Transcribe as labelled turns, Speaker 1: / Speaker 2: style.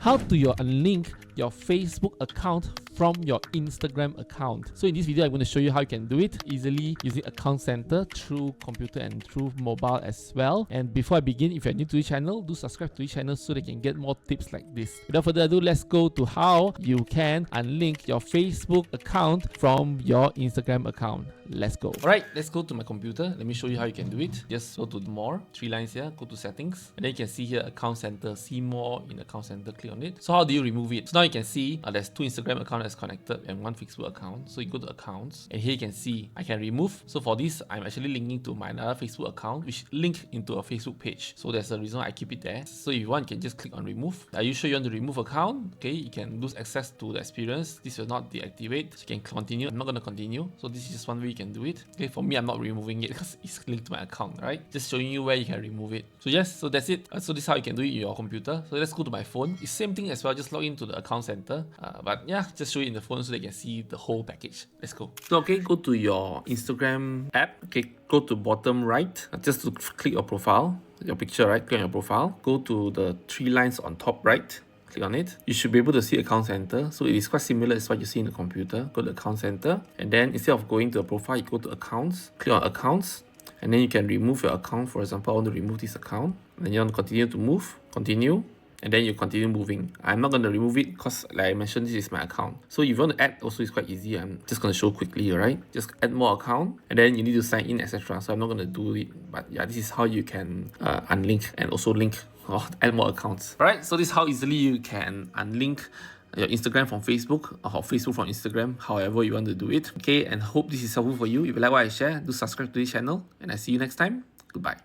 Speaker 1: how to unlink your Facebook account from your Instagram account. So in this video, I'm going to show you how you can do it easily using Account Center through computer and through mobile as well. And before I begin, if you're new to the channel, do subscribe to the channel so that you can get more tips like this. Without further ado, let's go to how you can unlink your Facebook account from your Instagram account. Let's go. Alright, let's go to my computer. Let me show you how you can do it. Just go to more, 3 lines here, go to settings, and then you can see here Account Center, see more in Account Center, click on it. So how do you remove it? So now you can see there's 2 Instagram accounts that's connected and 1 Facebook account. So you go to accounts, and here you can see I can remove. So for this, I'm actually linking to my another Facebook account which link into a Facebook page. So there's a reason I keep it there. So if you want, you can just click on remove. Are you sure you want to remove account? Okay, you can lose access to the experience. This will not deactivate. So you can continue. I'm not going to continue. So this is just one way you can do it. Okay, for me, I'm not removing it because it's linked to my account, right? Just showing you where you can remove it. So yes, so that's it. So this is how you can do it in your computer. So let's go to my phone. It's same thing as well. Just log into the Account Center. But yeah, just show it in the phone so they can see the whole package. Let's go. So okay, go to your Instagram app. Okay, go to bottom right. Just to click your profile, your picture, right? Click on your profile. Go to the 3 lines on top right. Click on it. You should be able to see Account Center. So it is quite similar as what you see in the computer. Go to Account Center, and then instead of going to a profile, you go to Accounts. Click on Accounts, and then you can remove your account. For example, I want to remove this account. And then you want to continue to move. Continue. And then you continue moving. I'm not going to remove it because, like I mentioned, this is my account. So if you want to add, also it's quite easy. I'm just going to show quickly, right? Just add more account, and then you need to sign in, etc. So I'm not going to do it. But yeah, this is how you can unlink and also link or add more accounts. All right, so this is how easily you can unlink your Instagram from Facebook or Facebook from Instagram, however you want to do it. Okay, and hope this is helpful for you. If you like what I share, do subscribe to this channel, and I see you next time. Goodbye.